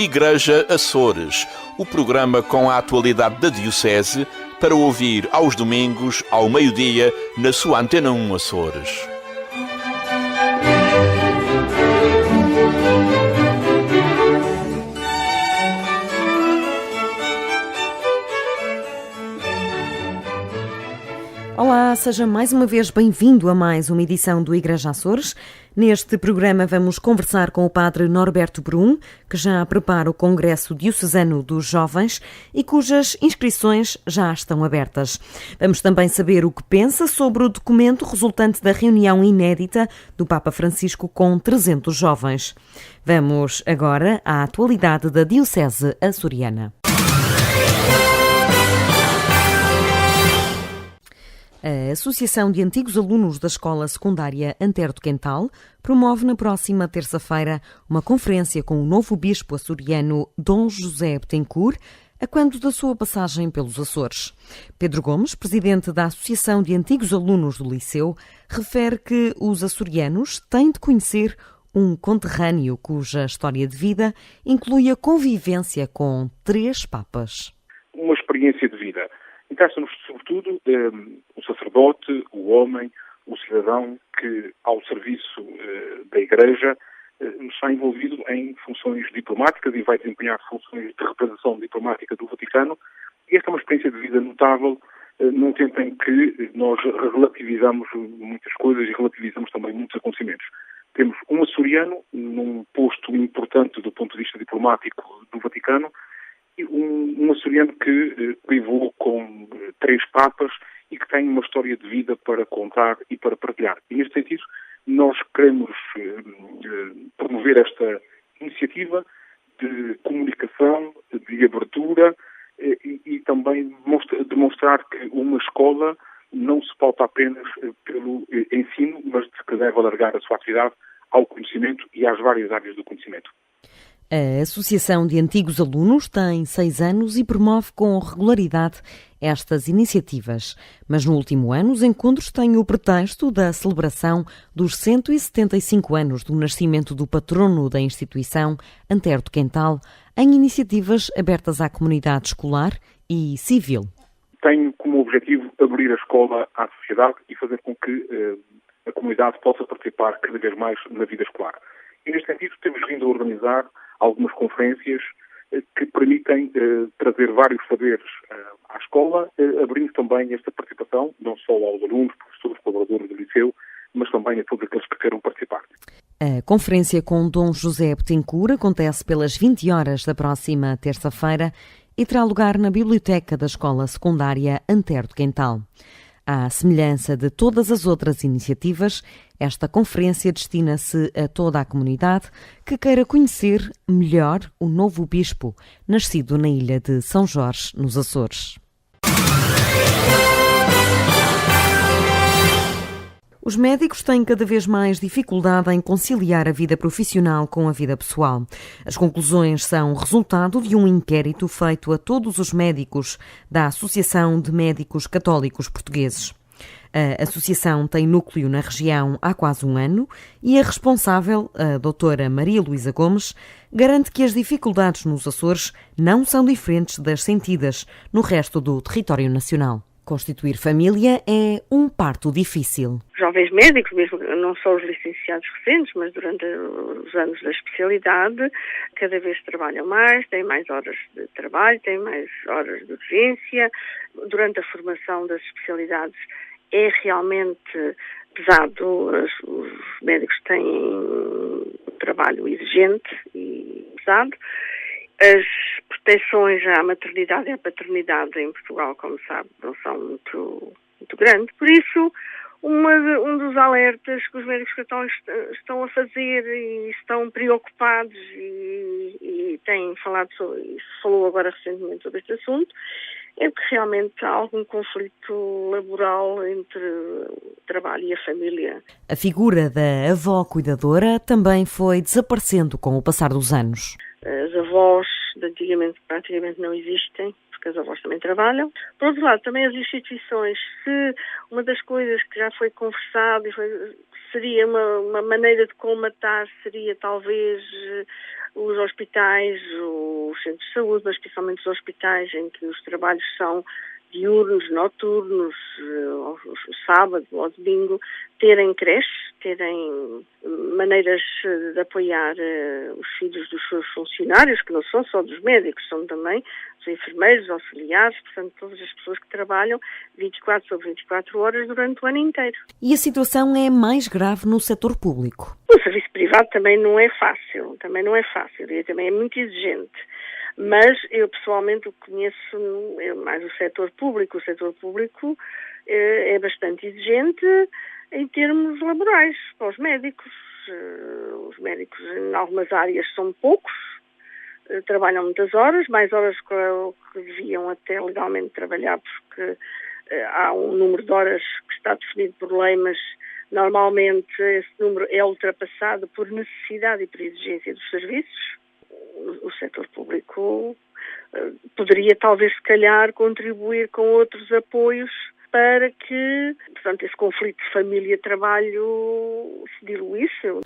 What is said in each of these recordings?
Igreja Açores, o programa com a atualidade da Diocese para ouvir aos domingos, ao meio-dia, na sua Antena 1 Açores. Olá, seja mais uma vez bem-vindo a mais uma edição do Igreja Açores. Neste programa vamos conversar com o Padre Norberto Brum, que já prepara o Congresso Diocesano dos Jovens e cujas inscrições já estão abertas. Vamos também saber o que pensa sobre o documento resultante da reunião inédita do Papa Francisco com 300 jovens. Vamos agora à atualidade da Diocese açoriana. A Associação de Antigos Alunos da Escola Secundária Antero de Quental promove na próxima terça-feira uma conferência com o novo bispo açoriano Dom José Betancourt, a quando da sua passagem pelos Açores. Pedro Gomes, presidente da Associação de Antigos Alunos do Liceu, refere que os açorianos têm de conhecer um conterrâneo cuja história de vida inclui a convivência com 3 papas. Uma experiência de vida. Interessa-nos, sobretudo, o sacerdote, o homem, o cidadão que, ao serviço da Igreja, está envolvido em funções diplomáticas e vai desempenhar funções de representação diplomática do Vaticano. E esta é uma experiência de vida notável, num tempo em que nós relativizamos muitas coisas e relativizamos também muitos acontecimentos. Temos um açoriano num posto importante do ponto de vista diplomático do Vaticano, um açoriano que privou com 3 papas e que tem uma história de vida para contar e para partilhar. E, neste sentido, nós queremos promover esta iniciativa de comunicação, de abertura e também demonstrar que uma escola não se pauta apenas pelo ensino, mas que deve alargar a sua atividade ao conhecimento e às várias áreas do conhecimento. A Associação de Antigos Alunos tem 6 anos e promove com regularidade estas iniciativas. Mas no último ano os encontros têm o pretexto da celebração dos 175 anos do nascimento do patrono da instituição, Antero de Quental, em iniciativas abertas à comunidade escolar e civil. Tem como objetivo abrir a escola à sociedade e fazer com que a comunidade possa participar cada vez mais na vida escolar. E neste sentido temos vindo a organizar algumas conferências que permitem trazer vários saberes à escola, abrindo também esta participação, não só aos alunos, professores, colaboradores do liceu, mas também a todos aqueles que queiram participar. A conferência com Dom José Betancourt acontece pelas 20 horas da próxima terça-feira e terá lugar na biblioteca da Escola Secundária Antero de Quental. À semelhança de todas as outras iniciativas, esta conferência destina-se a toda a comunidade que queira conhecer melhor o novo bispo, nascido na ilha de São Jorge, nos Açores. Os médicos têm cada vez mais dificuldade em conciliar a vida profissional com a vida pessoal. As conclusões são resultado de um inquérito feito a todos os médicos da Associação de Médicos Católicos Portugueses. A associação tem núcleo na região há quase um ano e a responsável, a doutora Maria Luísa Gomes, garante que as dificuldades nos Açores não são diferentes das sentidas no resto do território nacional. Constituir família é um parto difícil. Jovens médicos, mesmo não só os licenciados recentes, mas durante os anos da especialidade, cada vez trabalham mais, têm mais horas de trabalho, têm mais horas de urgência. Durante a formação das especialidades é realmente pesado. Os médicos têm um trabalho exigente e pesado. As proteções à maternidade e à paternidade em Portugal, como sabe, não são muito grandes. Por isso, um dos alertas que os médicos católicos estão a fazer e estão preocupados e têm falado sobre isso, falou agora recentemente sobre este assunto, é que realmente há algum conflito laboral entre o trabalho e a família. A figura da avó cuidadora também foi desaparecendo com o passar dos anos. As avós de antigamente praticamente não existem, porque as avós também trabalham. Por outro lado, também as instituições, se uma das coisas que já foi conversado seria uma maneira de colmatar, seria talvez os hospitais, os centros de saúde, mas principalmente os hospitais em que os trabalhos são diurnos, noturnos, ao sábado, ao domingo, terem creches, terem maneiras de apoiar os filhos dos seus funcionários, que não são só dos médicos, são também os enfermeiros, auxiliares, portanto, todas as pessoas que trabalham 24 sobre 24 horas durante o ano inteiro. E a situação é mais grave no setor público? O serviço privado também não é fácil e também é muito exigente. Mas eu pessoalmente o que conheço mais o setor público. O setor público é bastante exigente em termos laborais para os médicos. Os médicos em algumas áreas são poucos, trabalham muitas horas, mais horas que o que deviam até legalmente trabalhar, porque há um número de horas que está definido por lei, mas normalmente esse número é ultrapassado por necessidade e por exigência dos serviços. O setor público poderia talvez, se calhar, contribuir com outros apoios para que, portanto, esse conflito de família-trabalho se diluísse.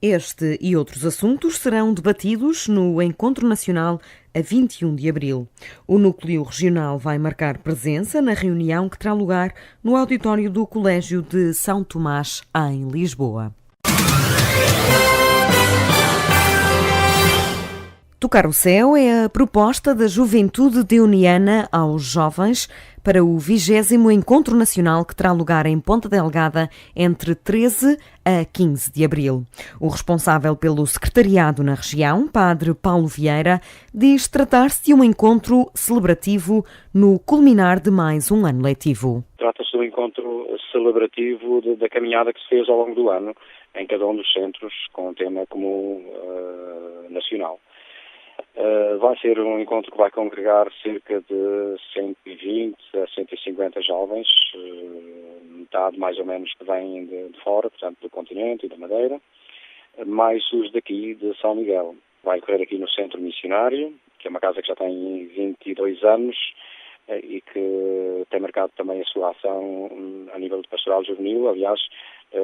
Este e outros assuntos serão debatidos no Encontro Nacional a 21 de abril. O Núcleo Regional vai marcar presença na reunião que terá lugar no auditório do Colégio de São Tomás, em Lisboa. Tocar o Céu é a proposta da Juventude Deoniana aos jovens para o 20º Encontro Nacional que terá lugar em Ponta Delgada entre 13 a 15 de abril. O responsável pelo secretariado na região, Padre Paulo Vieira, diz tratar-se de um encontro celebrativo no culminar de mais um ano letivo. Trata-se de um encontro celebrativo da caminhada que se fez ao longo do ano em cada um dos centros com um tema comum nacional. Vai ser um encontro que vai congregar cerca de 120 a 150 jovens, metade mais ou menos que vêm de fora, portanto do continente e da Madeira, mais os daqui de São Miguel. Vai ocorrer aqui no Centro Missionário, que é uma casa que já tem 22 anos e que tem marcado também a sua ação a nível de pastoral juvenil. Aliás,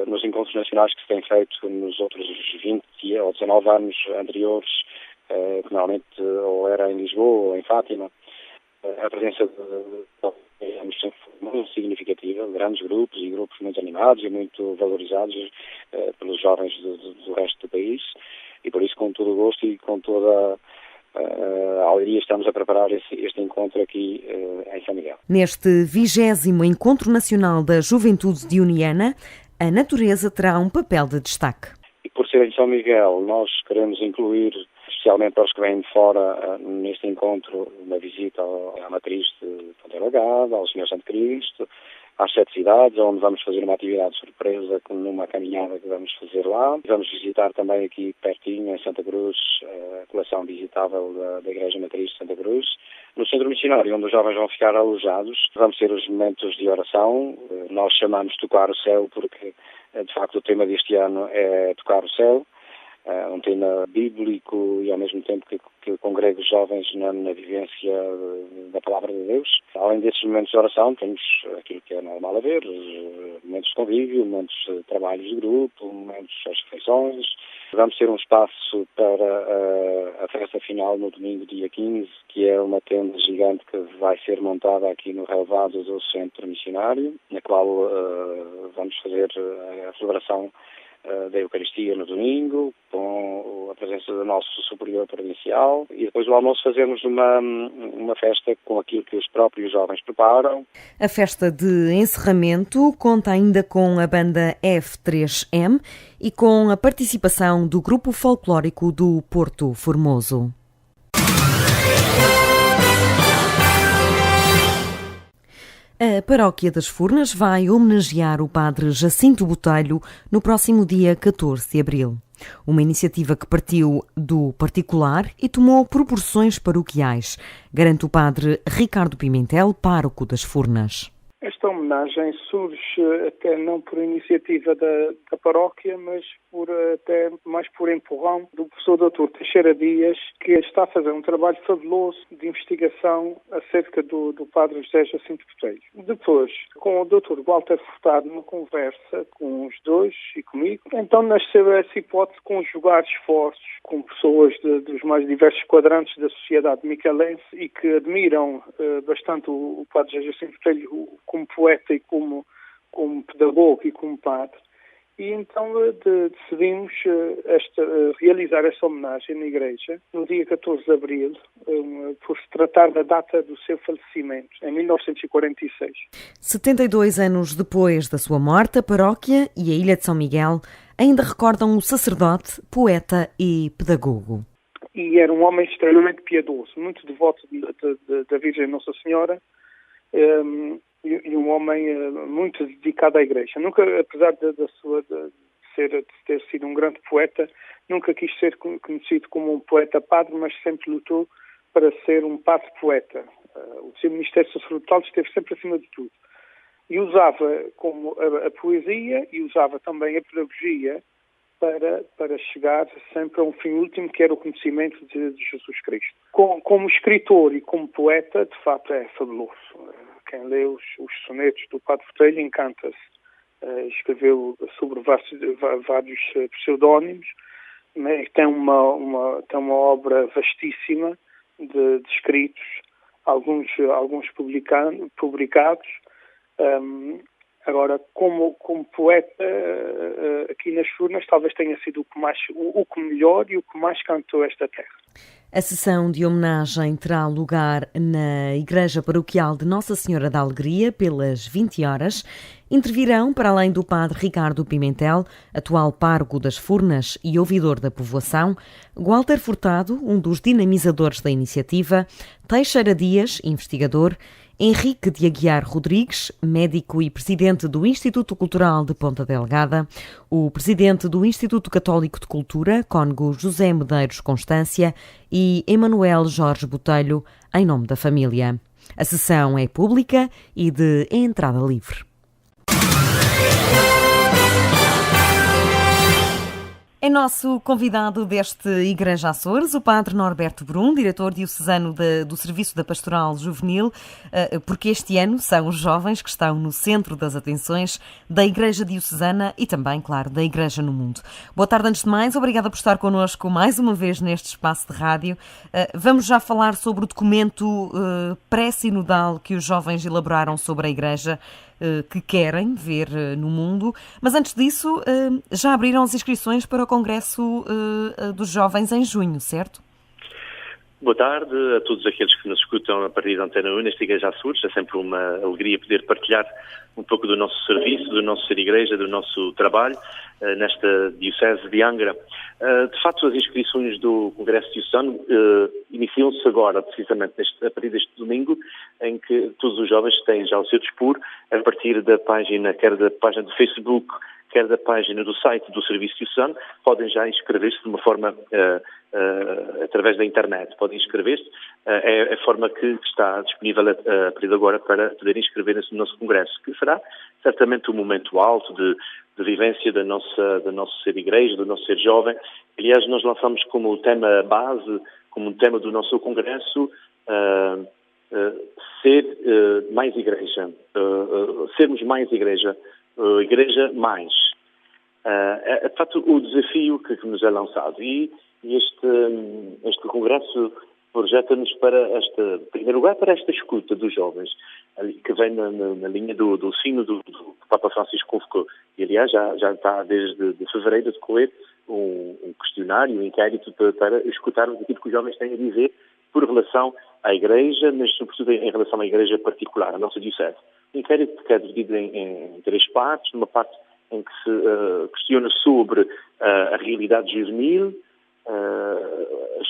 nos encontros nacionais que se têm feito nos outros 20 ou 19 anos anteriores, que normalmente ou era em Lisboa ou em Fátima, a presença de sempre muito significativa, grandes grupos e grupos muito animados e muito valorizados pelos jovens do resto do país, e por isso com todo o gosto e com toda a alegria estamos a preparar este encontro aqui em São Miguel. Neste 20º Encontro Nacional da Juventude Deoniana, a natureza terá um papel de destaque. E por ser em São Miguel, nós queremos incluir, especialmente para os que vêm de fora, neste encontro, uma visita à matriz de Ponta Delgada, ao Senhor Santo Cristo, às 7 cidades, onde vamos fazer uma atividade surpresa, numa caminhada que vamos fazer lá. Vamos visitar também aqui pertinho, em Santa Cruz, a coleção visitável da Igreja Matriz de Santa Cruz. No Centro Missionário, onde os jovens vão ficar alojados, vamos ter os momentos de oração. Nós chamamos Tocar o Céu porque, de facto, o tema deste ano é Tocar o Céu. Um tema bíblico e ao mesmo tempo que congrega os jovens na vivência da Palavra de Deus. Além desses momentos de oração, temos aquilo que é normal haver, momentos de convívio, momentos de trabalhos de grupo, momentos das refeições. Vamos ter um espaço para a festa final no domingo, dia 15, que é uma tenda gigante que vai ser montada aqui no relevado do Centro Missionário, na qual vamos fazer a celebração da Eucaristia no domingo, com a presença do nosso superior provincial, e depois do almoço fazemos uma festa com aquilo que os próprios jovens preparam. A festa de encerramento conta ainda com a banda F3M e com a participação do grupo folclórico do Porto Formoso. A Paróquia das Furnas vai homenagear o padre Jacinto Botelho no próximo dia 14 de abril. Uma iniciativa que partiu do particular e tomou proporções paroquiais, garante o padre Ricardo Pimentel, pároco das Furnas. Esta homenagem surge até não por iniciativa da paróquia, mas até mais por empurrão do professor Dr. Teixeira Dias, que está a fazer um trabalho fabuloso de investigação acerca do padre José Jacinto Botelho. Depois, com o Dr. Walter Furtado, numa conversa com os dois e comigo, então nasceu essa hipótese de conjugar esforços com pessoas dos mais diversos quadrantes da sociedade micalense e que admiram bastante o padre José Jacinto Botelho como poeta e como pedagogo e como padre. E então decidimos realizar esta homenagem na igreja no dia 14 de abril, por se tratar da data do seu falecimento, em 1946. 72 anos depois da sua morte, a paróquia e a Ilha de São Miguel ainda recordam o sacerdote, poeta e pedagogo. E era um homem extremamente piedoso, muito devoto da Virgem Nossa Senhora, e um homem muito dedicado à igreja. Nunca, apesar de ter sido um grande poeta, nunca quis ser conhecido como um poeta-padre, mas sempre lutou para ser um padre-poeta. O seu ministério sacerdotal esteve sempre acima de tudo. E usava como a poesia e usava também a pedagogia para chegar sempre a um fim último, que era o conhecimento de Jesus Cristo. Como escritor e como poeta, de facto, é fabuloso. Quem lê os sonetos do Padre Botelho encanta-se. Escreveu sobre vários pseudónimos, né? Tem uma obra vastíssima de escritos, alguns publicados. Agora, como poeta, aqui nas Furnas, talvez tenha sido o que melhor e o que mais cantou esta terra. A sessão de homenagem terá lugar na Igreja Paroquial de Nossa Senhora da Alegria, pelas 20 horas. Intervirão, para além do padre Ricardo Pimentel, atual pároco das Furnas e ouvidor da povoação, Walter Furtado, um dos dinamizadores da iniciativa, Teixeira Dias, investigador, Henrique de Aguiar Rodrigues, médico e presidente do Instituto Cultural de Ponta Delgada, o presidente do Instituto Católico de Cultura, cônego José Medeiros Constância, e Emanuel Jorge Botelho, em nome da família. A sessão é pública e de entrada livre. É nosso convidado deste Igreja Açores, o padre Norberto Brum, diretor diocesano do Serviço da Pastoral Juvenil, porque este ano são os jovens que estão no centro das atenções da Igreja Diocesana e também, claro, da Igreja no mundo. Boa tarde, antes de mais, obrigada por estar connosco mais uma vez neste espaço de rádio. Vamos já falar sobre o documento pré-sinodal que os jovens elaboraram sobre a Igreja, que querem ver no mundo. Mas antes disso, já abriram as inscrições para o Congresso dos Jovens em junho, certo? Boa tarde a todos aqueles que nos escutam a partir da Antena 1 nesta Igreja Açores. É sempre uma alegria poder partilhar um pouco do nosso serviço, do nosso ser igreja, do nosso trabalho nesta Diocese de Angra. De facto, as inscrições do Congresso Diocesano iniciam-se agora, precisamente a partir deste domingo, em que todos os jovens têm já ao seu dispor, a partir da página, quer da página do Facebook, quer da página do site do Serviço Diocesano, podem já inscrever-se de uma forma através da internet. Podem inscrever-se, é a forma que está disponível a partir de agora para poder inscrever-se no nosso congresso, que será certamente um momento alto de vivência do nosso ser igreja, do nosso ser jovem. Aliás, nós lançamos como tema base, como um tema do nosso congresso, ser mais igreja, sermos mais igreja, igreja mais. É de facto o desafio que nos é lançado e este congresso projeta-nos para em primeiro lugar, para esta escuta dos jovens, que vem na linha do sino do Papa Francisco convocou. E aliás já está desde fevereiro a decorrer um questionário, um inquérito para escutarmos aquilo que os jovens têm a dizer por relação à Igreja, mas sobretudo em relação à Igreja particular, a nossa Diocese. O inquérito que é dividido em três partes. Numa parte em que se questiona sobre a realidade juvenil,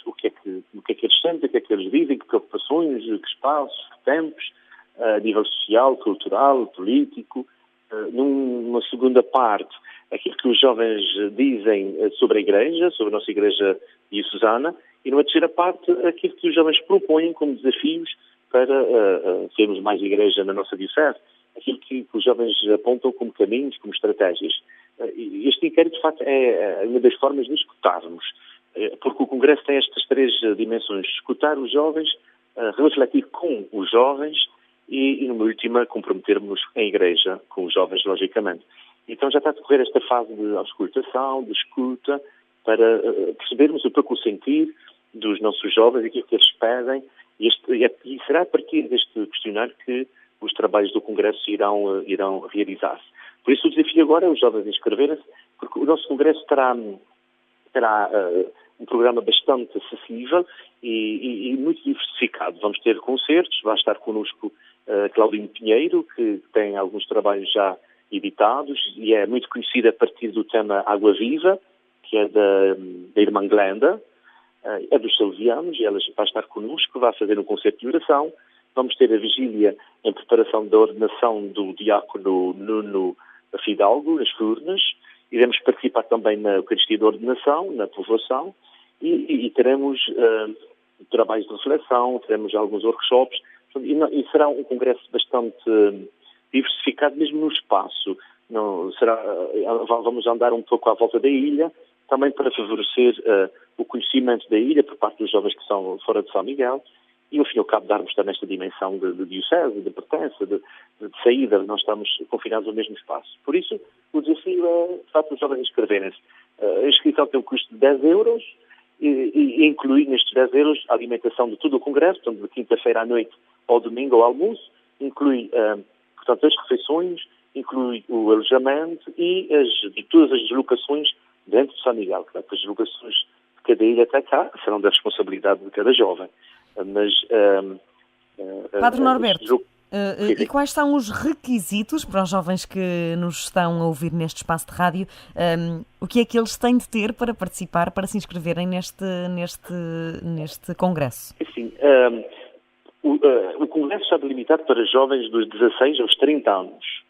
o que é que eles sentem, o que é que eles vivem, que preocupações, que espaços, que tempos, a nível social, cultural, político. Numa segunda parte, aquilo que os jovens dizem sobre a Igreja, sobre a nossa Igreja diocesana, e numa terceira parte, aquilo que os jovens propõem como desafios para sermos mais Igreja na nossa Diocese. aquilo que os jovens apontam como caminhos, como estratégias. Este inquérito, de facto, é uma das formas de escutarmos, porque o Congresso tem estas 3 dimensões: escutar os jovens, refletir com os jovens e numa última, comprometermos em Igreja com os jovens, logicamente. Então já está a decorrer esta fase de auscultação, de escuta, para percebermos um pouco o sentir dos nossos jovens, aquilo que eles pedem, e será a partir deste questionário que os trabalhos do Congresso irão realizar-se. Por isso o desafio agora é os jovens inscreverem-se, porque o nosso Congresso terá um programa bastante acessível e muito diversificado. Vamos ter concertos, vai estar connosco Claudinho Pinheiro, que tem alguns trabalhos já editados e é muito conhecida a partir do tema Água Viva, que é da irmã Glenda, é dos salesianos, e ela vai estar connosco, vai fazer um concerto de oração. Vamos ter a vigília em preparação da ordenação do diácono Nuno Fidalgo, nas Furnas. Iremos participar também na Eucaristia de Ordenação, na povoação, e teremos trabalhos de reflexão, teremos alguns workshops, e será um congresso bastante diversificado mesmo no espaço. Vamos andar um pouco à volta da ilha, também para favorecer o conhecimento da ilha por parte dos jovens que são fora de São Miguel, e ao fim e ao cabo darmos também esta dimensão de diocese, de pertença, de saída. Nós estamos confinados ao mesmo espaço. Por isso, o desafio é, de facto, os jovens inscreverem-se. A inscrição tem um custo de 10 euros, e inclui nestes 10 euros a alimentação de todo o congresso, portanto, de quinta-feira à noite ao domingo ao almoço, inclui, portanto, as refeições, inclui o alojamento e todas as deslocações dentro de São Miguel. Claro que as deslocações de cada ilha até cá serão da responsabilidade de cada jovem. Mas, Padre Norberto, e quais são os requisitos para os jovens que nos estão a ouvir neste espaço de rádio? O que é que eles têm de ter para participar, para se inscreverem neste congresso? Sim, o congresso está delimitado para jovens dos 16 aos 30 anos.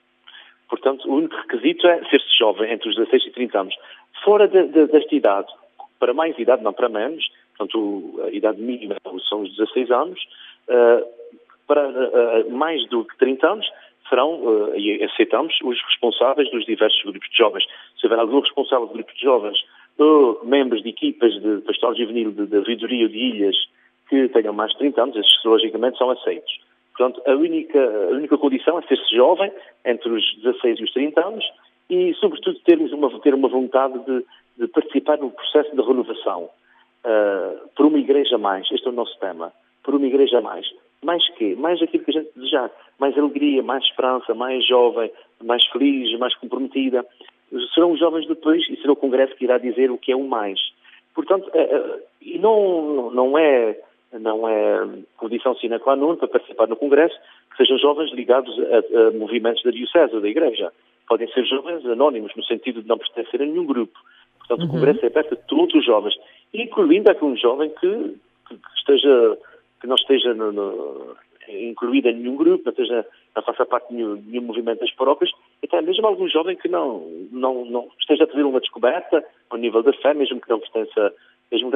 Portanto, o único requisito é ser-se jovem entre os 16 e 30 anos. Fora desta idade, para mais idade, não para menos, portanto, a idade mínima são os 16 anos, para mais do que 30 anos serão, e aceitamos, os responsáveis dos diversos grupos de jovens. Se houver algum responsável de grupo de jovens ou membros de equipas de pastoral juvenil da Vidoria de Ilhas que tenham mais de 30 anos, esses logicamente são aceitos. Portanto, a única condição é ser-se jovem entre os 16 e os 30 anos e, sobretudo, ter uma vontade de participar no processo de renovação. Por uma igreja mais, este é o nosso tema, por uma igreja mais. Mais quê? Mais aquilo que a gente desejar. Mais alegria, mais esperança, mais jovem, mais feliz, mais comprometida. Serão os jovens depois e será o Congresso que irá dizer o que é o mais. Portanto, e não é condição sine qua non para participar no Congresso que sejam jovens ligados a movimentos da Diocese ou da Igreja. Podem ser jovens anónimos, no sentido de não pertencer a nenhum grupo. Portanto, o Congresso é aberto a todos os jovens, incluindo aquele jovem que não esteja incluído em nenhum grupo, não faça parte de nenhum movimento das paróquias, e até mesmo algum jovem que não esteja a fazer uma descoberta ao nível da fé, mesmo que não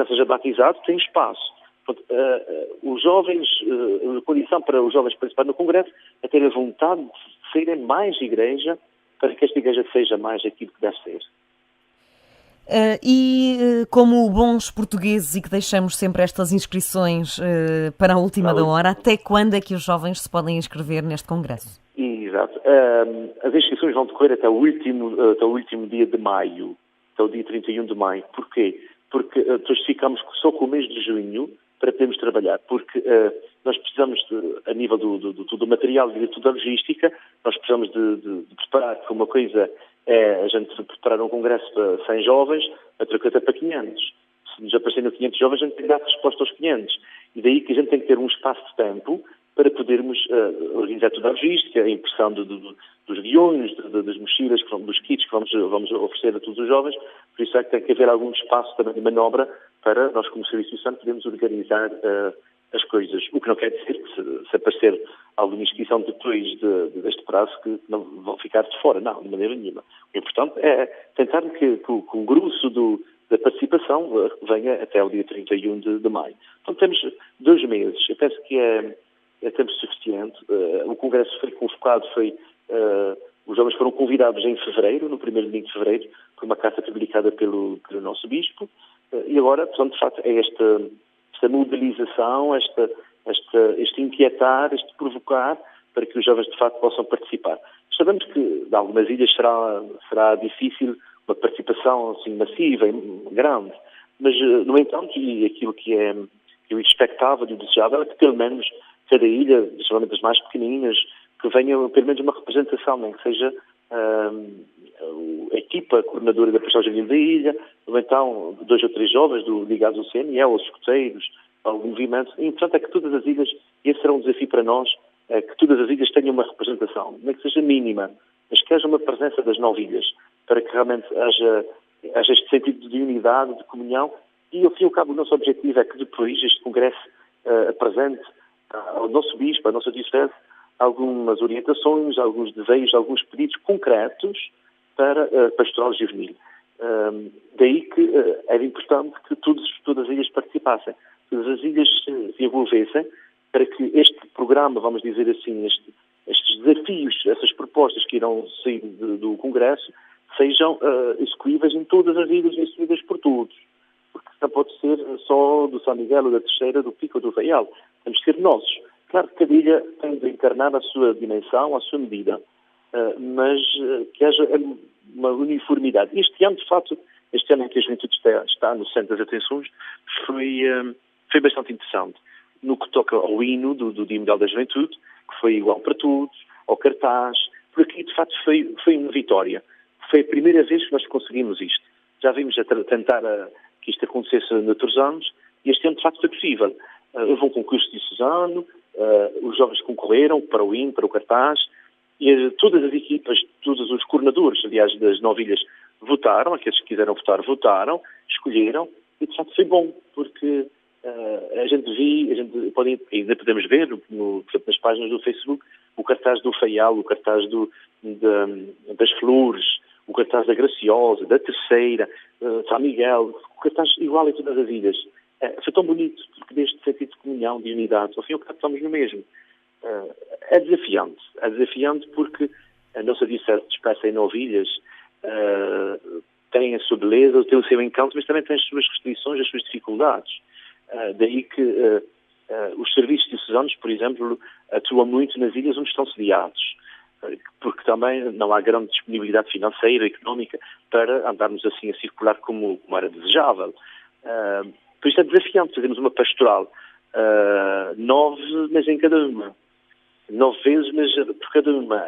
seja batizado, tem espaço. Portanto, os jovens, a condição para os jovens participarem no Congresso é ter a vontade de serem mais igreja, para que esta igreja seja mais aquilo que deve ser. Como bons portugueses e que deixamos sempre estas inscrições para a última da hora, até quando é que os jovens se podem inscrever neste congresso? Exato. As inscrições vão decorrer até o último dia de maio, até o dia 31 de maio. Porquê? Porque nós ficamos só com o mês de junho para podermos trabalhar, porque nós precisamos, a nível do material e de toda a logística, nós precisamos de preparar, porque uma coisa é a gente preparar um congresso para 100 jovens, outra coisa para 500. Se nos aparecerem 500 jovens, a gente tem que dar resposta aos 500. E daí que a gente tem que ter um espaço de tempo para podermos organizar toda a logística, a impressão dos guiões, das mochilas, dos kits que vamos oferecer a todos os jovens. Por isso é que tem que haver algum espaço também de manobra para nós, como Serviço Santo, podermos organizar as coisas. O que não quer dizer que se aparecer alguma inscrição depois deste prazo que não vão ficar de fora. Não, de maneira nenhuma. O importante é tentar que o grosso da participação venha até o dia 31 de maio. Então temos 2 meses. Eu penso que é tempo suficiente. O Congresso foi convocado, foi Os jovens foram convidados em fevereiro, no primeiro domingo de fevereiro, por uma carta publicada pelo nosso bispo, e agora, portanto, de facto, é esta mobilização, este inquietar, este provocar, para que os jovens, de facto, possam participar. Sabemos que, em algumas ilhas, será difícil uma participação assim, massiva, grande, mas, no entanto, e aquilo que eu expectava e desejável é que, pelo menos, cada ilha, geralmente as mais pequeninas, que venha, pelo menos, uma representação, nem que seja a equipa coordenadora da Pastoral Juvenil da ilha, ou então 2 ou 3 jovens ligados ao CNE, aos escuteiros, ao movimento. E, portanto, é que todas as ilhas, e esse será um desafio para nós, é que todas as ilhas tenham uma representação, nem que seja mínima, mas que haja uma presença das 9 ilhas, para que realmente haja este sentido de unidade, de comunhão, e ao fim e ao cabo o nosso objetivo é que depois este Congresso apresente ao nosso bispo, à nossa diocese, algumas orientações, alguns desejos, alguns pedidos concretos para a pastoral juvenil. Daí que era importante que todas as ilhas participassem, todas as ilhas se envolvessem, para que este programa, vamos dizer assim, estes desafios, essas propostas que irão sair do Congresso, sejam execuíveis em todas as ilhas e assumidas por todos. Porque não pode ser só do São Miguel, ou da Terceira, do Pico ou do Faial. Temos de ser nossos. Claro que cada ilha tem de encarnar a sua dimensão, a sua medida, mas que haja uma uniformidade. Este ano, de facto, este ano em que a juventude está no centro das atenções, foi bastante interessante. No que toca ao hino do Dia Mundial da Juventude, que foi igual para todos, ao cartaz, por aqui, de facto, foi uma vitória. Foi a primeira vez que nós conseguimos isto. Já vimos a tentar que isto acontecesse noutros anos, e este ano, de facto, foi possível. Houve um concurso diocesano, os jovens concorreram para o hino, para o cartaz, e todas as equipas, todos os coordenadores, aliás, das 9 ilhas, votaram, aqueles que quiseram votar, votaram, escolheram, e de facto foi bom, porque a gente ainda podemos ver, nas páginas do Facebook, o cartaz do Faial, o cartaz das Flores, o cartaz da Graciosa, da Terceira, São Miguel, o cartaz igual em todas as ilhas. Foi tão bonito, porque deste sentido de comunhão, de unidade, ao fim e ao cabo estamos no mesmo. É desafiante porque a nossa diocese dispersa em 9 ilhas, tem a sua beleza, tem o seu encanto, mas também tem as suas restrições, as suas dificuldades. Daí que os serviços diocesanos, por exemplo, atuam muito nas ilhas onde estão sediados, porque também não há grande disponibilidade financeira, económica, para andarmos assim a circular como era desejável. Por isso é desafiante fazermos uma pastoral 9, mas em cada uma. 9 vezes, mas por cada uma.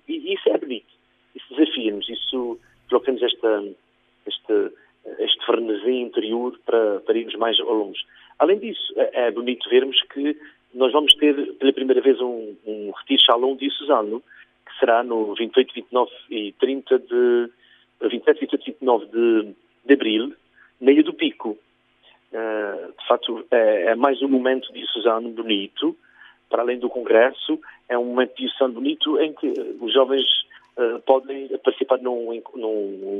E isso é bonito. Isso desafia-nos. Isso coloca-nos este frenesi interior para irmos mais ao longe. Além disso, é bonito vermos que nós vamos ter pela primeira vez um retiro Shalom diocesano, que será no 28, 29 e 30 27, 28 e 29 de abril, na Ilha do Pico. De facto, é mais um momento diocesano bonito, para além do Congresso, é um momento diocesano bonito em que os jovens podem participar num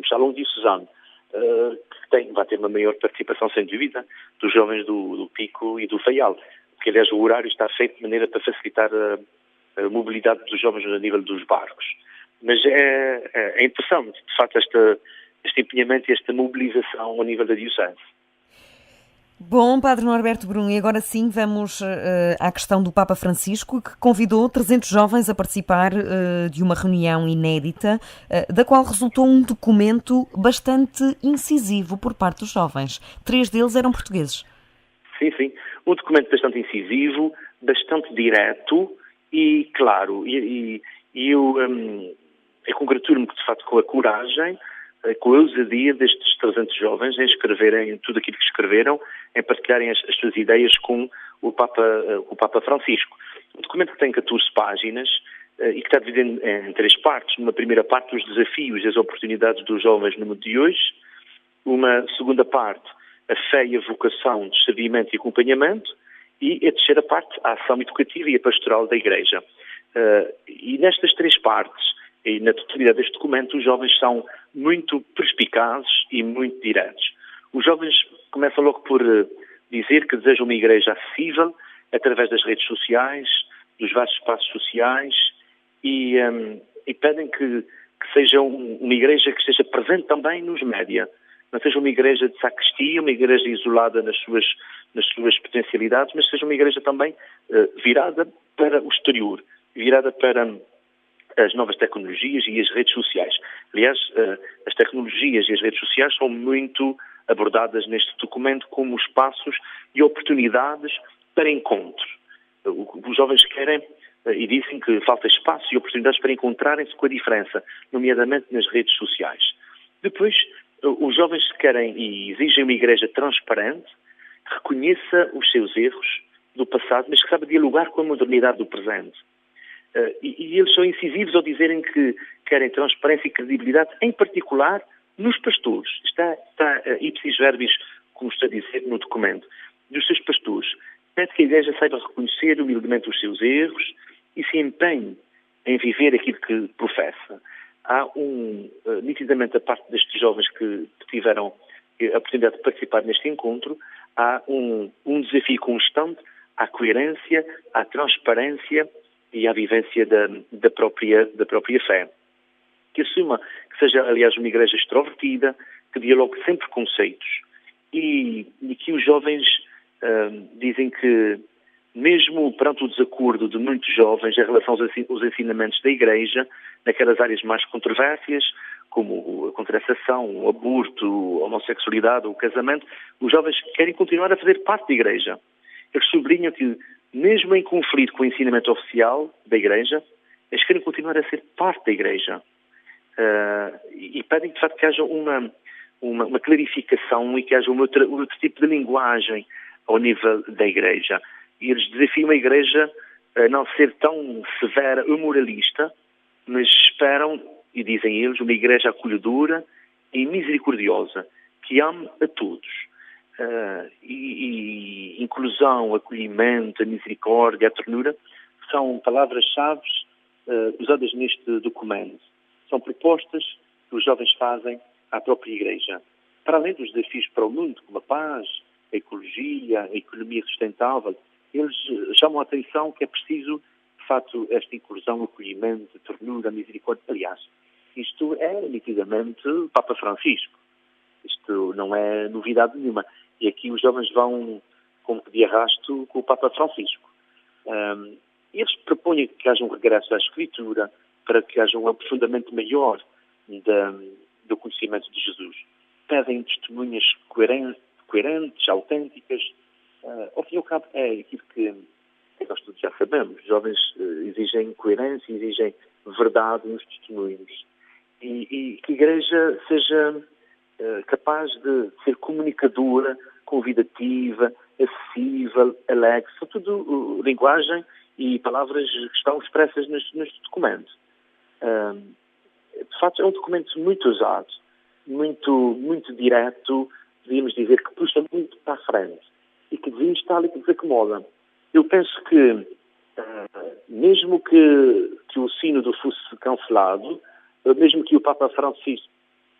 Shalom diocesano, que vai ter uma maior participação, sem dúvida, dos jovens do Pico e do Faial, porque, aliás, o horário está feito de maneira para facilitar a mobilidade dos jovens a nível dos barcos. Mas é interessante, de facto, este empenhamento e esta mobilização ao nível da diocese. Bom, Padre Norberto Brum, e agora sim vamos à questão do Papa Francisco, que convidou 300 jovens a participar de uma reunião inédita, da qual resultou um documento bastante incisivo por parte dos jovens. 3 deles eram portugueses. Sim. Um documento bastante incisivo, bastante direto e claro. E eu congratulo-me, de facto, com a coragem, com a ousadia destes 300 jovens em escreverem tudo aquilo que escreveram, em partilharem as suas ideias com o Papa Francisco. Um documento que tem 14 páginas e que está dividido em 3 partes. Numa primeira parte, os desafios e as oportunidades dos jovens no mundo de hoje. Uma segunda parte, a fé e a vocação de servimento e acompanhamento. E a terceira parte, a ação educativa e a pastoral da Igreja. E nestas 3 partes, e na totalidade deste documento, os jovens são muito perspicazes e muito diretos. Os jovens começam logo por dizer que desejam uma igreja acessível, através das redes sociais, dos vários espaços sociais, e pedem que seja uma igreja que esteja presente também nos média. Não seja uma igreja de sacristia, uma igreja isolada nas suas potencialidades, mas seja uma igreja também virada para o exterior, virada para as novas tecnologias e as redes sociais. Aliás, as tecnologias e as redes sociais são muito abordadas neste documento como espaços e oportunidades para encontro. Os jovens querem e dizem que falta espaço e oportunidades para encontrarem-se com a diferença, nomeadamente nas redes sociais. Depois, os jovens querem e exigem uma igreja transparente, que reconheça os seus erros do passado, mas que saiba dialogar com a modernidade do presente. E eles são incisivos ao dizerem que querem transparência e credibilidade, em particular nos pastores. Está ipsis verbis, como está a dizer no documento, dos seus pastores. Pede que a igreja saiba reconhecer humildemente os seus erros e se empenhe em viver aquilo que professa. Há nitidamente, a parte destes jovens que tiveram a oportunidade de participar neste encontro, há um desafio constante à coerência, à transparência e à vivência da própria fé. Que assuma que seja, aliás, uma igreja extrovertida, que dialogue sem preconceitos e que os jovens dizem que, mesmo perante o desacordo de muitos jovens em relação aos ensinamentos da igreja, naquelas áreas mais controversas, como a contracepção, o aborto, a homossexualidade ou o casamento, os jovens querem continuar a fazer parte da igreja. Eles sublinham que, mesmo em conflito com o ensinamento oficial da igreja, eles querem continuar a ser parte da igreja. E pedem, de facto, que haja uma clarificação e que haja outro tipo de linguagem ao nível da igreja. E eles desafiam a igreja a não ser tão severa ou moralista, mas esperam, e dizem eles, uma igreja acolhedora e misericordiosa, que ame a todos. E inclusão, acolhimento, a misericórdia, a ternura, são palavras-chave usadas neste documento. São propostas que os jovens fazem à própria igreja. Para além dos desafios para o mundo, como a paz, a ecologia, a economia sustentável, eles chamam a atenção que é preciso, de facto, esta inclusão, acolhimento, ternura, misericórdia. Aliás, isto é nitidamente o Papa Francisco. Isto não é novidade nenhuma. E aqui os jovens vão, como de arrasto, com o Papa Francisco. Eles propõem que haja um regresso à Escritura, para que haja um aprofundamento maior do conhecimento de Jesus. Pedem testemunhas coerentes, autênticas. Ao fim e ao cabo, é aquilo que nós todos já sabemos. Os jovens exigem coerência, exigem verdade nos testemunhos. E que a igreja seja capaz de ser comunicadora, convidativa, acessível, alegre. São tudo linguagem e palavras que estão expressas neste documento. De facto, é um documento muito usado, muito direto, devíamos dizer que puxa muito para a frente e que devia estar e que desacomoda. Eu penso que, mesmo que o sínodo fosse cancelado, mesmo que o Papa Francisco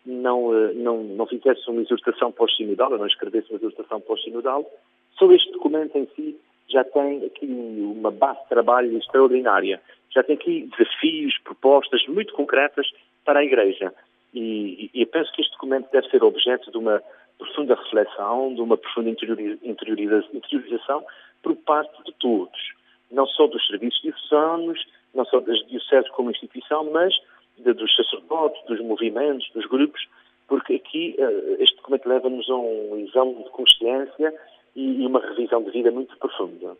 não fizesse uma exortação pós-sinodal, ou não escrevesse uma exortação pós-sinodal, só este documento em si já tem aqui uma base de trabalho extraordinária. Já tem aqui desafios, propostas muito concretas para a Igreja. E eu penso que este documento deve ser objeto de uma profunda reflexão, de uma profunda interiorização por parte de todos. Não só dos serviços diocesanos, não só das dioceses como instituição, mas dos sacerdotes, dos movimentos, dos grupos, porque aqui este documento leva-nos a um exame de consciência e uma revisão de vida muito profunda.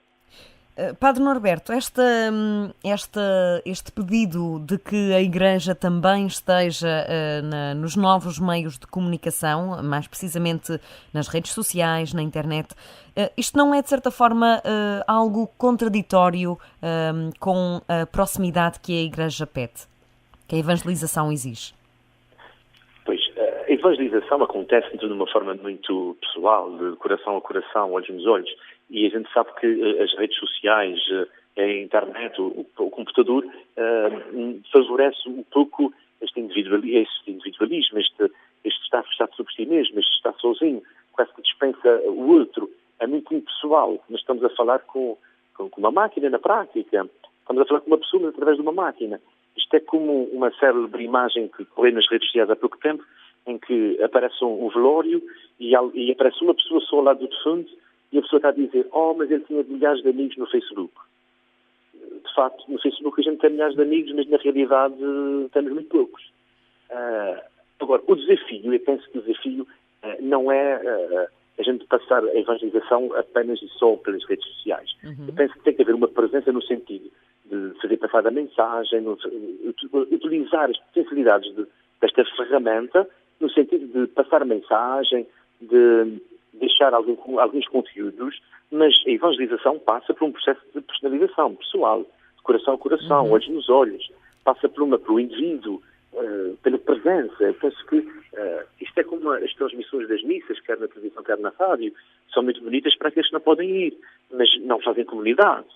Padre Norberto, este pedido de que a Igreja também esteja nos novos meios de comunicação, mais precisamente nas redes sociais, na internet, isto não é, de certa forma, algo contraditório com a proximidade que a Igreja pede, que a evangelização exige? Pois, a evangelização acontece de uma forma muito pessoal, de coração a coração, olhos nos olhos. E a gente sabe que as redes sociais, a internet, o computador, favorece um pouco este individualismo, este estar fechado sobre si mesmo, este estar sozinho, quase que dispensa o outro. É muito impessoal. Nós estamos a falar com uma máquina na prática. Estamos a falar com uma pessoa, mas através de uma máquina. Isto é como uma célebre imagem que correu nas redes sociais há pouco tempo, em que aparece um velório e aparece uma pessoa só ao lado do defunto e a pessoa está a dizer: oh, mas ele tinha milhares de amigos no Facebook. De facto, no Facebook a gente tem milhares de amigos, mas na realidade temos muito poucos. Agora, o desafio, eu penso que o desafio não é a gente passar a evangelização apenas e só pelas redes sociais. Eu penso que tem que haver uma presença no sentido de fazer passar a mensagem, utilizar as potencialidades desta ferramenta no sentido de passar a mensagem, de deixar alguns conteúdos, mas a evangelização passa por um processo de personalização pessoal, de coração a coração, olhos nos olhos, passa pelo indivíduo, pela presença. Eu penso que isto é como as transmissões das missas, quer na televisão, quer na rádio, são muito bonitas para aqueles que não podem ir, mas não fazem comunidade,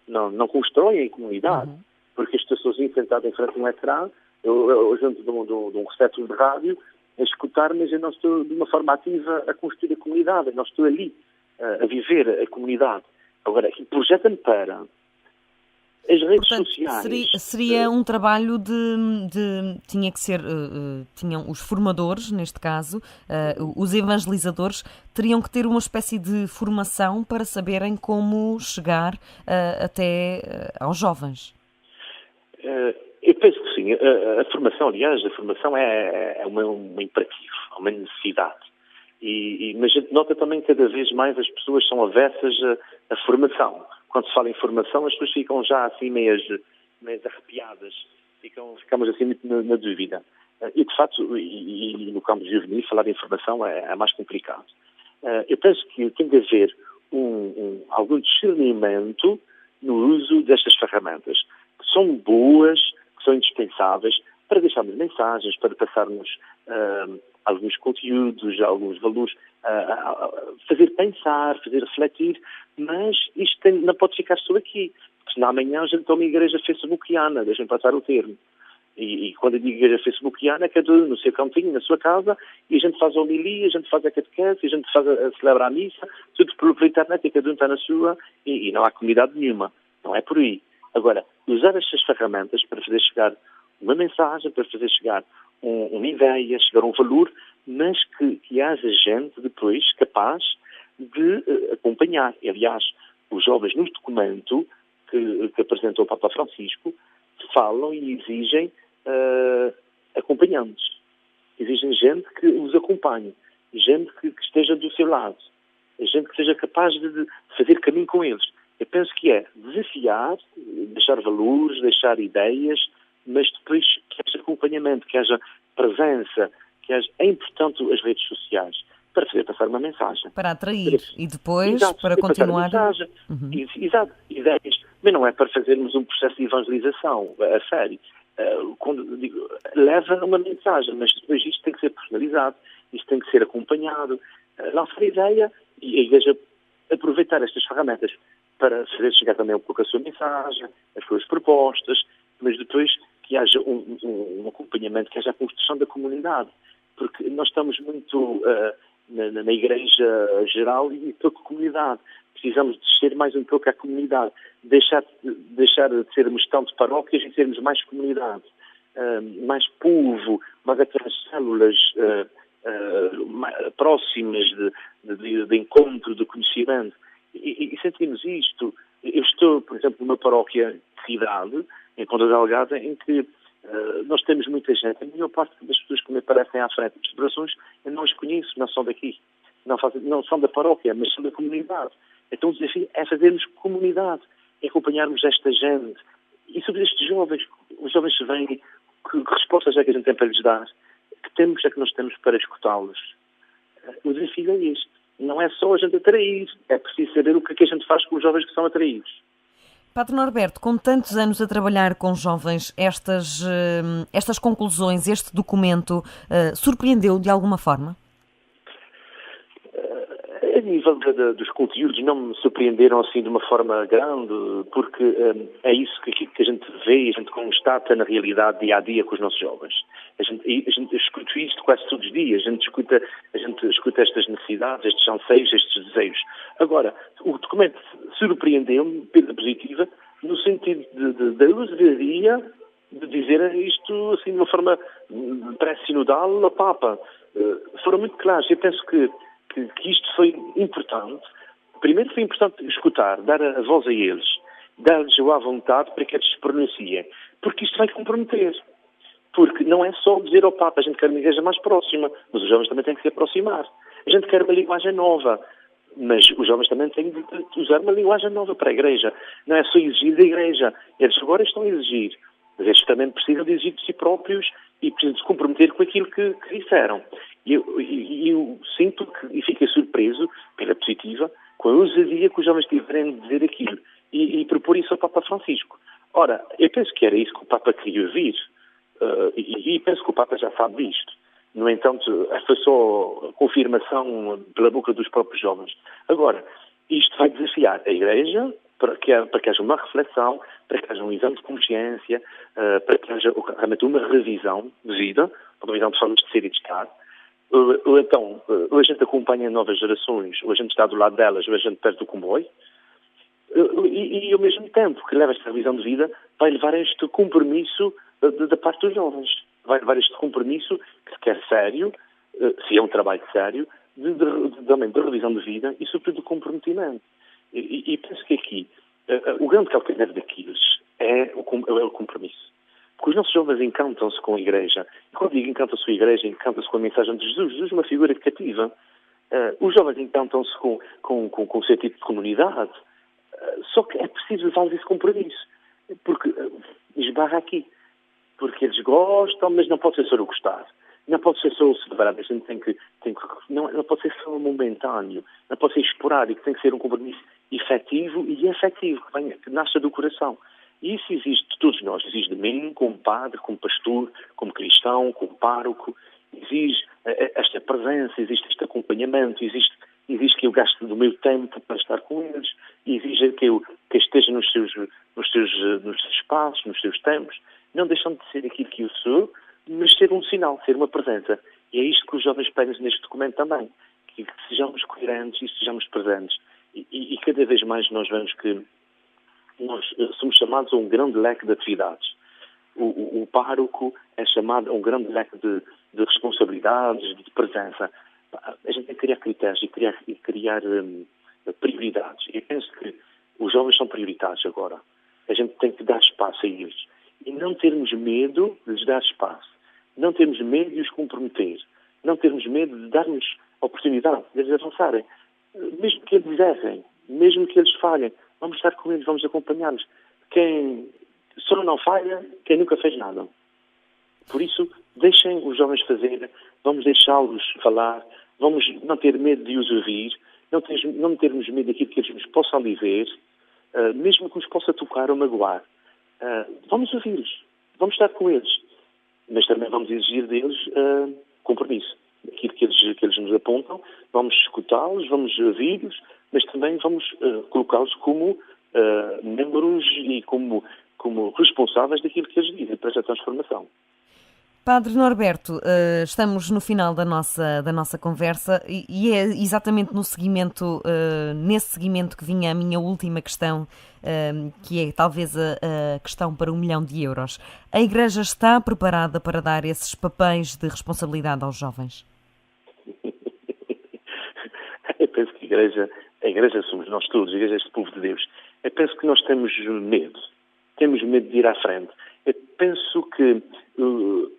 não constroem comunidade, porque estou sozinho sentado em frente a um ecrã, eu junto de um receptor de rádio, a escutar, mas eu não estou de uma forma ativa a construir a comunidade, eu não estou ali a viver a comunidade. Agora, projeta-me para as redes sociais. Seria um trabalho tinha que ser, tinham os formadores, neste caso, os evangelizadores, teriam que ter uma espécie de formação para saberem como chegar até aos jovens. Eu penso que sim. A formação, aliás, é um imperativo, é uma necessidade. Mas a gente nota também que cada vez mais as pessoas são avessas à formação. Quando se fala em formação, as pessoas ficam já assim meias arrepiadas, ficamos assim muito na dúvida. E, de facto, e no campo juvenil, falar em formação é mais complicado. Eu penso que tem de haver algum discernimento no uso destas ferramentas, que são boas, que são indispensáveis para deixarmos mensagens, para passarmos alguns conteúdos, alguns valores, fazer pensar, fazer refletir, mas isto não pode ficar só aqui, porque senão amanhã a gente toma igreja facebookiana, deixem passar o termo. E quando eu digo igreja facebookiana, é cada um no seu cantinho, na sua casa, e a gente faz a homilia, a gente faz a catequese, a gente celebra a missa, tudo pela internet, e cada um está na sua, e não há comunidade nenhuma. Não é por aí. Agora, usar estas ferramentas para fazer chegar uma mensagem, para fazer chegar uma ideia, chegar um valor, mas que haja gente depois capaz de acompanhar. Aliás, os jovens no documento que apresentou o Papa Francisco falam e exigem acompanhantes. Exigem gente que os acompanhe, gente que esteja do seu lado, gente que seja capaz de fazer caminho com eles. Eu penso que é desafiar, deixar valores, deixar ideias, mas depois que haja acompanhamento, que haja presença, que haja... É importante as redes sociais para fazer passar uma mensagem. Para atrair e depois para continuar... Exato, ideias. Mas não é para fazermos um processo de evangelização, a sério. Quando digo, leva uma mensagem, mas depois isto tem que ser personalizado, isto tem que ser acompanhado. Lançar a ideia e a Igreja aproveitar estas ferramentas para fazer chegar também um pouco a sua mensagem, as suas propostas, mas depois que haja um acompanhamento, que haja a construção da comunidade. Porque nós estamos muito na Igreja geral e pouco comunidade. Precisamos de ser mais um pouco à comunidade. Deixar de sermos tanto paróquias e sermos mais comunidade. Mais povo, mais aquelas células próximas de encontro, de conhecimento. E sentimos isto. Eu estou, por exemplo, numa paróquia de cidade, em Ponta Delgada, em que nós temos muita gente. A maior parte das pessoas que me aparecem à frente das celebrações, eu não as conheço, não são daqui. Não são da paróquia, mas são da comunidade. Então o desafio é fazermos comunidade, é acompanharmos esta gente. E sobre estes jovens, os jovens se veem, que respostas é que a gente tem para lhes dar? Que tempos é que nós temos para escutá-los? O desafio é este. Não é só a gente atrair, é preciso saber o que é que a gente faz com os jovens que são atraídos. Padre Norberto, com tantos anos a trabalhar com jovens, estas conclusões, este documento, surpreendeu de alguma forma? A nível dos conteúdos não me surpreenderam assim de uma forma grande, porque é isso que a gente vê e a gente constata na realidade dia a dia com os nossos jovens. A gente escuta isto quase todos os dias, a gente escuta estas necessidades, estes anseios, estes desejos. Agora, o documento surpreendeu-me pela positiva, no sentido da ousadia de dizer isto assim de uma forma pré-sinodal ao Papa. Foram muito claros. Eu penso que isto foi importante. Primeiro foi importante escutar, dar a voz a eles, dar-lhes a vontade para que eles se pronunciem, porque isto vai comprometer. Porque não é só dizer ao Papa, a gente quer uma igreja mais próxima, mas os jovens também têm que se aproximar. A gente quer uma linguagem nova, mas os jovens também têm de usar uma linguagem nova para a igreja. Não é só exigir da igreja. Eles agora estão a exigir, mas eles também precisam de exigir de si próprios e precisam de se comprometer com aquilo que disseram. E eu sinto e fiquei surpreso, pela positiva, com a ousadia que os jovens tiverem de dizer aquilo e propor isso ao Papa Francisco. Ora, eu penso que era isso que o Papa queria ouvir. E penso que o Papa já sabe disto. No entanto, foi só confirmação pela boca dos próprios jovens. Agora, isto vai desafiar a Igreja para que haja uma reflexão, para que haja um exame de consciência, para que haja realmente uma revisão de vida, uma revisão de formas de ser e de estar. Ou então, ou a gente acompanha novas gerações, ou a gente está do lado delas, ou a gente perde o comboio. E ao mesmo tempo que leva esta revisão de vida, vai levar a este compromisso da parte dos jovens. Vai levar a este compromisso que é sério, se é um trabalho sério, de revisão de vida e sobretudo de comprometimento. E penso que aqui, o grande calcanhar daqueles é o compromisso. Porque os nossos jovens encantam-se com a Igreja. E quando digo encantam-se com a Igreja, encantam-se com a mensagem de Jesus. Jesus é uma figura cativa. Os jovens encantam-se com o seu tipo de comunidade. Só que é preciso levar esse compromisso. Porque esbarra aqui. Porque eles gostam, mas não pode ser só o gostar. Não pode ser só o celebrar. A gente não pode ser só momentâneo. Não pode ser esporádico. Tem que ser um compromisso efetivo e efetivo, que nasce do coração. E isso exige de todos nós. Exige de mim, como padre, como pastor, como cristão, como pároco. Exige esta presença, existe este acompanhamento, exige que eu gaste do meu tempo para estar com eles, exige que eu esteja nos seus espaços, nos seus tempos, não deixando de ser aquilo que eu sou, mas ser um sinal, ser uma presença. E é isto que os jovens pedem neste documento também, que sejamos coerentes e sejamos presentes. E cada vez mais nós vemos que nós somos chamados a um grande leque de atividades. O pároco é chamado a um grande leque de responsabilidades, de presença. A gente tem que criar critérios e criar prioridades. E eu penso que os jovens são prioritários agora. A gente tem que dar espaço a eles. E não termos medo de lhes dar espaço. Não termos medo de os comprometer. Não termos medo de darmos a oportunidade de eles avançarem. Mesmo que eles errem, mesmo que eles falhem, vamos estar com eles, vamos acompanhá-los. Quem só não falha, quem nunca fez nada. Por isso, deixem os jovens fazer, vamos deixá-los falar, vamos não ter medo de os ouvir, não termos medo daquilo que eles nos possam dizer, mesmo que nos possa tocar ou magoar. Vamos ouvi-los, vamos estar com eles, mas também vamos exigir deles compromisso. Aquilo que eles nos apontam, vamos escutá-los, vamos ouvi-los, mas também vamos colocá-los como membros e como responsáveis daquilo que eles dizem para esta transformação. Padre Norberto, estamos no final da nossa conversa e é exatamente nesse seguimento que vinha a minha última questão, que é talvez a questão para 1 milhão de euros. A Igreja está preparada para dar esses papéis de responsabilidade aos jovens? Eu penso que a Igreja somos nós todos, a Igreja é este povo de Deus. Eu penso que nós temos medo de ir à frente. Eu penso que,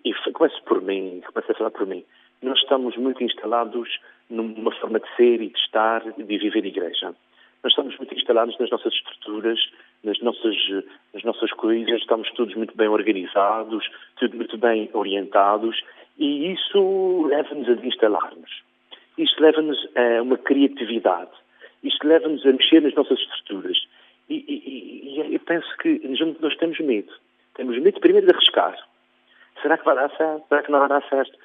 e começo a falar por mim, nós estamos muito instalados numa forma de ser e de estar e de viver a Igreja. Nós estamos muito instalados nas nossas estruturas, nas nossas coisas, estamos todos muito bem organizados, tudo muito bem orientados, e isso leva-nos a desinstalar-nos. Isto leva-nos a uma criatividade. Isto leva-nos a mexer nas nossas estruturas. E eu penso que nós temos medo. Temos medo primeiro de arriscar. Será que vai dar certo? Será que não vai dar certo?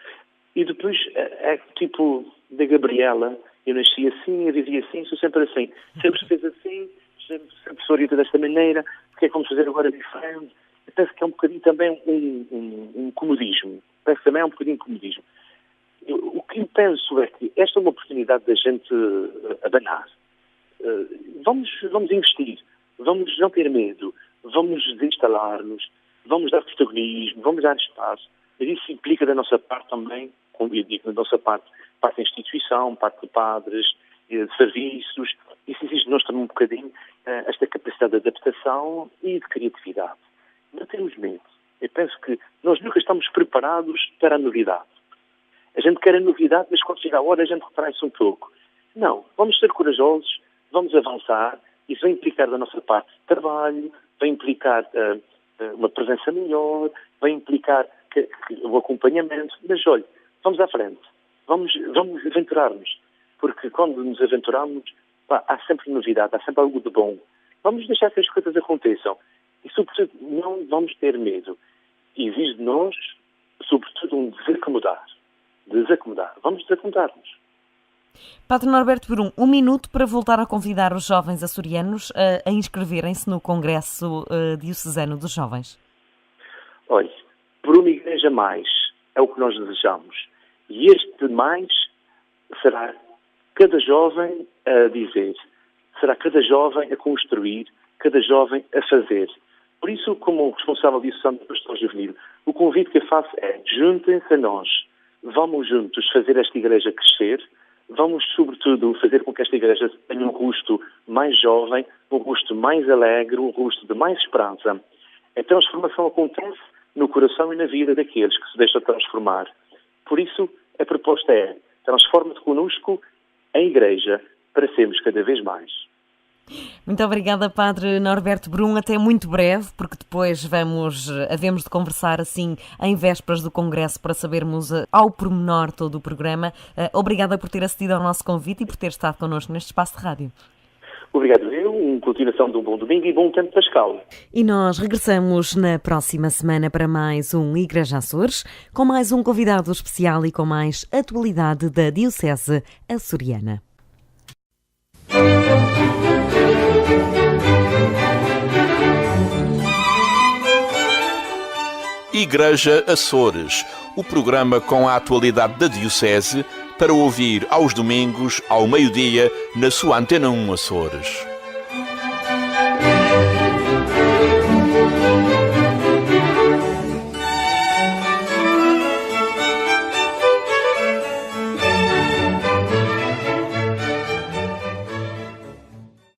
E depois é tipo da Gabriela. Eu nasci assim, eu vivi assim, sou sempre assim. Sempre se fez assim, sempre se orienta desta maneira. O que é que vamos fazer agora diferente? Eu penso que é um bocadinho também um comodismo. Penso que também é um bocadinho comodismo. O que eu penso é que esta é uma oportunidade da gente abanar. Vamos investir. Vamos não ter medo. vamos desinstalar-nos, vamos dar protagonismo, vamos dar espaço, mas isso implica da nossa parte também, como eu digo, da nossa parte da instituição, parte de padres, de serviços, isso exige de nós também um bocadinho esta capacidade de adaptação e de criatividade. Não temos medo. Eu penso que nós nunca estamos preparados para a novidade. A gente quer a novidade, mas quando chega a hora a gente retrai-se um pouco. Não, vamos ser corajosos, vamos avançar, isso vai implicar da nossa parte trabalho, vai implicar uma presença melhor, vai implicar o acompanhamento, mas olha, vamos à frente, vamos aventurar-nos, porque quando nos aventuramos, há sempre novidade, há sempre algo de bom. Vamos deixar que as coisas aconteçam e, sobretudo, não vamos ter medo. Exige de nós, sobretudo, um desacomodar. Vamos desacomodar-nos. Padre Norberto Brum, 1 minuto para voltar a convidar os jovens açorianos a inscreverem-se no Congresso Diocesano dos Jovens. Olha, por uma igreja mais é o que nós desejamos. E este mais será cada jovem a dizer, será cada jovem a construir, cada jovem a fazer. Por isso, como responsável diocesano do Pastor Juvenil, o convite que eu faço é: juntem-se a nós, vamos juntos fazer esta igreja crescer, vamos, sobretudo, fazer com que esta igreja tenha um rosto mais jovem, um rosto mais alegre, um rosto de mais esperança. A transformação acontece no coração e na vida daqueles que se deixam transformar. Por isso, a proposta é: transforma-te connosco em igreja para sermos cada vez mais. Muito obrigada, Padre Norberto Brum. Até muito breve, porque depois havemos de conversar assim em vésperas do Congresso para sabermos ao pormenor todo o programa. Obrigada por ter acedido ao nosso convite e por ter estado connosco neste espaço de rádio. Obrigado eu, uma continuação de um bom domingo e bom tempo pascal. E nós regressamos na próxima semana para mais um Igreja Açores, com mais um convidado especial e com mais atualidade da Diocese açoriana. Igreja Açores, o programa com a atualidade da Diocese para ouvir aos domingos ao meio-dia na sua Antena 1 Açores.